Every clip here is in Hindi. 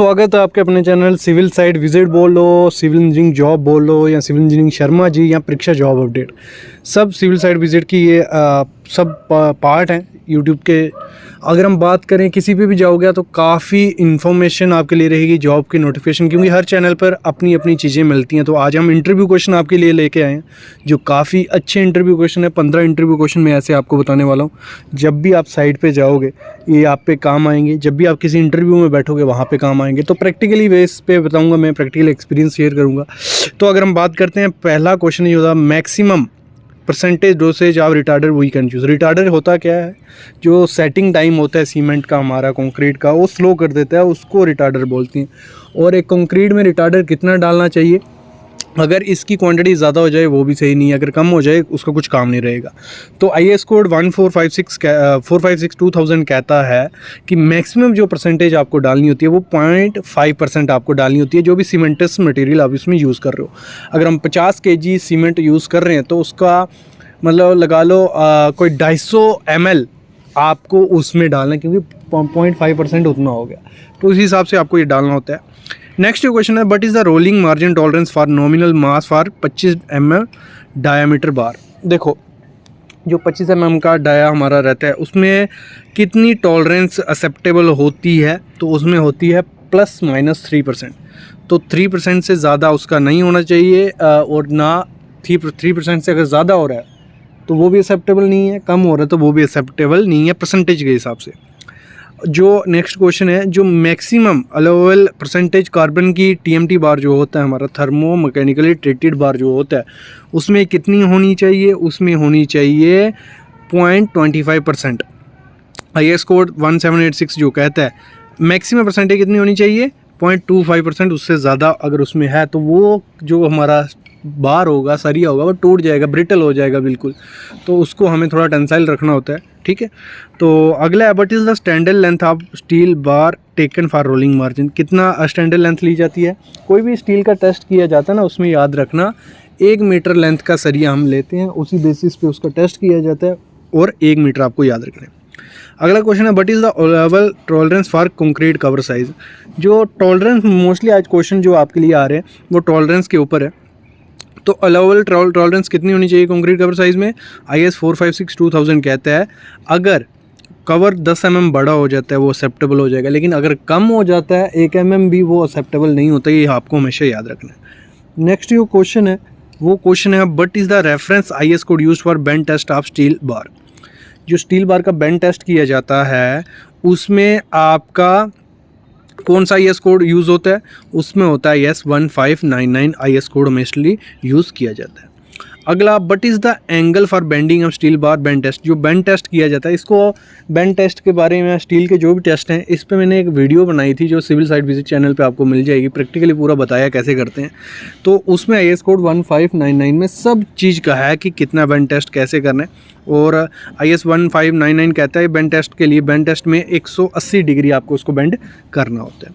स्वागत है आपके अपने चैनल सिविल साइट विजिट बोल लो, सिविल इंजीनियरिंग जॉब बोल लो या सिविल इंजीनियरिंग शर्मा जी या परीक्षा जॉब अपडेट, सब सिविल साइट विजिट की ये सब पार्ट हैं यूट्यूब के। अगर हम बात करें किसी पे भी जाओगे तो काफ़ी इन्फॉर्मेशन आपके लिए रहेगी जॉब की नोटिफिकेशन, क्योंकि हर चैनल पर अपनी अपनी चीज़ें मिलती हैं। तो आज हम इंटरव्यू क्वेश्चन आपके लिए लेके आए हैं जो काफ़ी अच्छे इंटरव्यू क्वेश्चन है। 15 इंटरव्यू क्वेश्चन मैं ऐसे आपको बताने वाला हूँ, जब भी आप साइट पे जाओगे ये आप पे काम आएंगे, जब भी आप किसी इंटरव्यू में बैठोगे वहाँ पे काम आएंगे। तो प्रैक्टिकली बेस पे बताऊँगा, मैं प्रैक्टिकल एक्सपीरियंस शेयर करूँगा। तो अगर हम बात करते हैं, पहला क्वेश्चन ये होता है maximum percentage dosage of retarder we can choose. Retarder होता क्या है, जो सेटिंग टाइम होता है सीमेंट का, हमारा कंक्रीट का, वो स्लो कर देता है, उसको रिटार्डर बोलते हैं। और एक कंक्रीट में रिटार्डर कितना डालना चाहिए, अगर इसकी क्वांटिटी ज़्यादा हो जाए वो भी सही नहीं है, अगर कम हो जाए उसका कुछ काम नहीं रहेगा। तो IS कोड 456 कहता है कि मैक्सिमम जो परसेंटेज आपको डालनी होती है वो 0.5% आपको डालनी होती है, जो भी सीमेंटस मटेरियल आप इसमें यूज़ कर रहे हो। अगर हम 50 kg सीमेंट यूज़ कर रहे हैं तो उसका मतलब लगा लो कोई 250 ml आपको उसमें डालना है, क्योंकि 0.5% उतना हो गया, तो उस हिसाब से आपको ये डालना होता है। नेक्स्ट क्वेश्चन है, but is the rolling margin tolerance for nominal mass for 25 mm diameter bar. देखो जो 25 mm का डाया हमारा रहता है उसमें कितनी टॉलरेंस एक्सेप्टेबल होती है, तो उसमें होती है ±3%। तो 3% से ज़्यादा उसका नहीं होना चाहिए, और ना 3% से अगर ज़्यादा हो रहा है तो वो भी एक्सेप्टेबल नहीं है, कम हो रहा है तो वो भी एक्सेप्टेबल नहीं है परसेंटेज के हिसाब से। जो नेक्स्ट क्वेश्चन है, जो मैक्सिमम अलाउएबल परसेंटेज कार्बन की TMT बार जो होता है हमारा, थर्मो मैकेनिकली ट्रीटेड बार जो होता है, उसमें कितनी होनी चाहिए, उसमें होनी चाहिए 0.25%। IS कोड 1786 जो कहता है मैक्सिमम परसेंटेज कितनी होनी चाहिए, 0.25%। उससे ज़्यादा अगर उसमें है तो वो जो हमारा बार होगा, सरिया होगा, वो टूट जाएगा, ब्रिटल हो जाएगा बिल्कुल। तो उसको हमें थोड़ा टेंसाइल रखना होता है, ठीक है। तो अगला है, but is the standard length of steel bar taken for rolling margin. कितना स्टैंडर्ड लेंथ ली जाती है, कोई भी स्टील का टेस्ट किया जाता है ना, उसमें याद रखना 1 मीटर लेंथ का सरिया हम लेते हैं, उसी बेसिस पे उसका टेस्ट किया जाता है, और 1 मीटर आपको याद रखना है। अगला क्वेश्चन है, but is the allowable tolerance for concrete cover size. जो टॉलरेंस मोस्टली आज क्वेश्चन जो आपके लिए आ रहे हैं वो टॉलरेंस के ऊपर है। तो अलाउएबल टॉलरेंस कितनी होनी चाहिए कंक्रीट कवर साइज़ में, IS 456-2000 कहता है अगर कवर 10 mm बड़ा हो जाता है वो एक्सेप्टेबल हो जाएगा, लेकिन अगर कम हो जाता है 1 mm भी वो एक्सेप्टेबल नहीं होता, ये आपको हमेशा याद रखना है। नेक्स्ट जो क्वेश्चन है वो क्वेश्चन है, but is the reference IS code used for bend test of steel bar. जो स्टील बार का बेंड टेस्ट किया जाता है उसमें आपका कौन सा IS कोड यूज़ होता है, उसमें होता है IS 1599 IS code mostly use किया जाता है। अगला, but is the angle for bending of steel bar bend test. जो बेंड टेस्ट किया जाता है, इसको बेंड टेस्ट के बारे में, स्टील के जो भी टेस्ट हैं, इस पे मैंने एक वीडियो बनाई थी जो सिविल साइट विजिट चैनल पे आपको मिल जाएगी, प्रैक्टिकली पूरा बताया कैसे करते हैं। तो उसमें IS कोड 1599 में सब चीज़ का है कि कितना बेंड टेस्ट कैसे करना है, और IS 1599 कहता है बेंड टेस्ट के लिए, बेंड टेस्ट में 180 डिग्री आपको उसको बेंड करना होता है।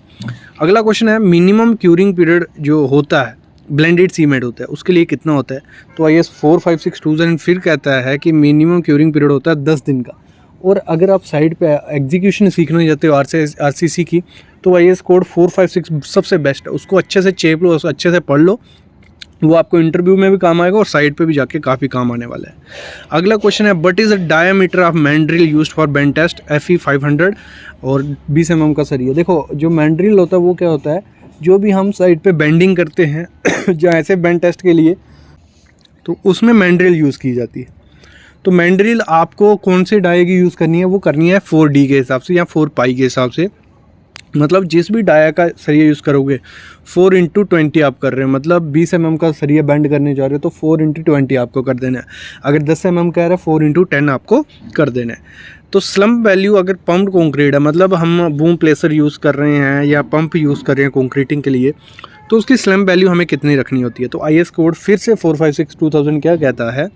अगला क्वेश्चन है, मिनिमम क्यूरिंग पीरियड जो होता है ब्लेंडेड सीमेंट होता है उसके लिए कितना होता है। तो IS 456-2000 फिर कहता है कि मिनिमम क्यूरिंग पीरियड होता है 10 दिन का। और अगर आप साइड पे एग्जीक्यूशन सीखने जाते हो RCC की, तो IS कोड 456 सबसे बेस्ट है, उसको अच्छे से चेप लो, उसको अच्छे से पढ़ लो, वो आपको इंटरव्यू में भी काम आएगा और साइड पे भी जाके काफ़ी काम आने वाला है। अगला क्वेश्चन है, but is the diameter of mandrel used for bend test FE 500 और 20 mm का सरिया। देखो जो मैंड्रिल होता है वो क्या होता है, जो भी हम साइड पे बेंडिंग करते हैं जो ऐसे बेंड टेस्ट के लिए, तो उसमें मैंड्रिल यूज़ की जाती है। तो मैंड्रिल आपको कौन से डाई की यूज़ करनी है, वो करनी है 4D के हिसाब से या 4π के हिसाब से। मतलब जिस भी डाया का सरिया यूज़ करोगे 4x20 आप कर रहे हो, मतलब 20 mm का सरिया बेंड करने जा रहे हो तो 4x20 आपको कर देना है। अगर 10 mm कह रहे हैं 4x10 आपको कर देना है। तो स्लम्प वैल्यू अगर पम्प कंक्रीट है, मतलब हम बूम प्लेसर यूज़ कर रहे हैं या पंप यूज़ कर रहे हैं कंक्रीटिंग के लिए, तो उसकी स्लम्प वैल्यू हमें कितनी रखनी होती है। तो IS कोड फिर से 456-2000 क्या कहता है,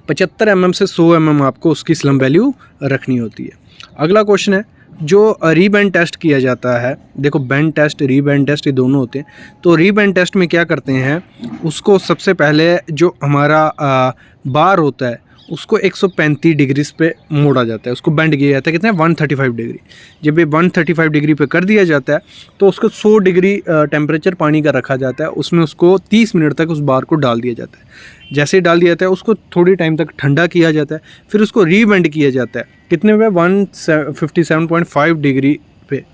75 mm से 100 mm आपको उसकी स्लम्प वैल्यू रखनी होती है। अगला क्वेश्चन है, जो रीबेंड टेस्ट किया जाता है, देखो बेंड टेस्ट रीबेंड टेस्ट ये दोनों होते हैं। तो रीबेंड टेस्ट में क्या करते हैं, उसको सबसे पहले जो हमारा बार होता है उसको 135 डिग्रीज पे मोड़ा जाता है, उसको बेंड किया जाता है कितने 135 डिग्री। जब ये 135 डिग्री पे कर दिया जाता है तो उसको 100 डिग्री टेम्परेचर पानी का रखा जाता है, उसमें उसको 30 मिनट तक उस बार को डाल दिया जाता है। जैसे डाल दिया जाता है उसको थोड़ी टाइम तक ठंडा किया जाता है, फिर उसको रीबेंड किया जाता है कितने पे 157.5 डिग्री पे।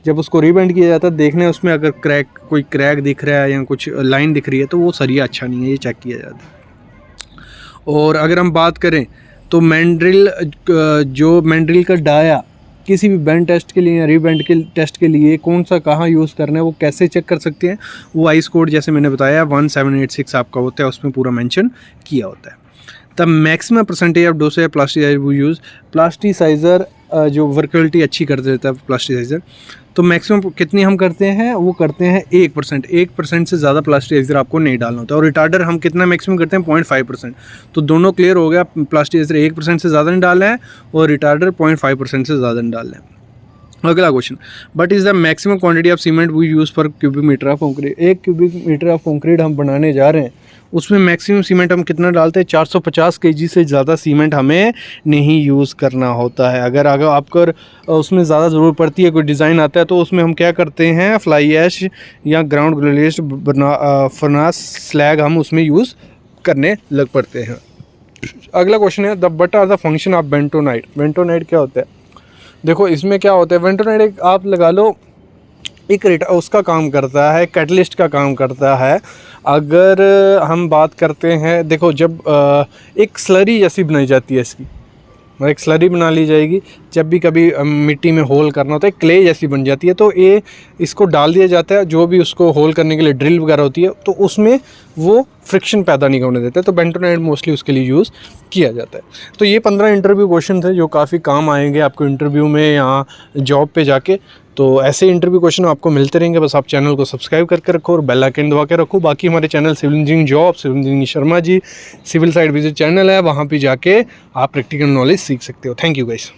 जब उसको रीबेंड किया जाता है, देखने उसमें अगर कोई क्रैक दिख रहा है या कुछ लाइन दिख रही है तो वो सरिया अच्छा नहीं है, ये चेक किया जाता है। और अगर हम बात करें तो मैंड्रिल, जो मैंड्रिल का डाया किसी भी बेंड टेस्ट के लिए या रीबेंड के टेस्ट के लिए कौन सा कहाँ यूज़ करना है वो कैसे चेक कर सकते हैं, वो आइस कोड जैसे मैंने बताया 1786 आपका होता है, उसमें पूरा मेंशन किया होता है। The maximum percentage of dosage plasticizer वो यूज़, प्लास्टिसाइज़र जो वर्किलिटी अच्छी कर देता है प्लास्टिसाइज़र, तो मैक्सिमम कितनी हम करते हैं, वो करते हैं 1%। 1% से ज़्यादा प्लास्टिसाइज़र आपको नहीं डालना होता है। और रिटार्डर हम कितना मैक्सिमम करते हैं 0.5%। तो दोनों क्लियर हो गया, प्लास्टिसाइज़र 1% से ज़्यादा नहीं डालना है और रिटार्डर 0.5% से ज़्यादा नहीं डालना है। अगला question, what is the maximum quantity of cement we use per cubic metre of concrete. 1 cubic metre of concrete हम बनाने जा रहे हैं, उसमें मैक्सिमम सीमेंट हम कितना डालते हैं 450 kg से ज़्यादा सीमेंट हमें नहीं यूज़ करना होता है। अगर आपको उसमें ज़्यादा ज़रूरत पड़ती है, कोई डिज़ाइन आता है तो उसमें हम क्या करते हैं, फ्लाई ऐश या ग्राउंड ग्लेज्ड फर्नास स्लैग हम उसमें यूज़ करने लग पड़ते हैं। अगला क्वेश्चन है, the but are the function of bentonite. Bentonite क्या होता है? देखो इसमें क्या होता है, बेंटोनाइट एक आप लगा लो एक उसका काम करता है, कैटलिस्ट का काम करता है। अगर हम बात करते हैं, देखो जब एक स्लरी जैसी बनाई जाती है इसकी, एक स्लरी बना ली जाएगी, जब भी कभी मिट्टी में होल करना होता है क्ले जैसी बन जाती है, तो ये इसको डाल दिया जाता है, जो भी उसको होल करने के लिए ड्रिल वगैरह होती है तो उसमें वो फ्रिक्शन पैदा नहीं होने देता है, तो बेंटोनाइट मोस्टली उसके लिए यूज़ किया जाता है। तो ये 15 इंटरव्यू क्वेश्चन थे जो काफ़ी काम आएंगे आपको इंटरव्यू में या जॉब पे जाके। तो ऐसे इंटरव्यू क्वेश्चन आपको मिलते रहेंगे, बस आप चैनल को सब्सक्राइब करके रखो और बेल आइकन दबा के रखो। बाकी हमारे channel civil engineering job, civil engineering Sharma ji civil site visit channel है, वहाँ पे जाके आप प्रैक्टिकल नॉलेज सीख सकते हो। Thank you guys.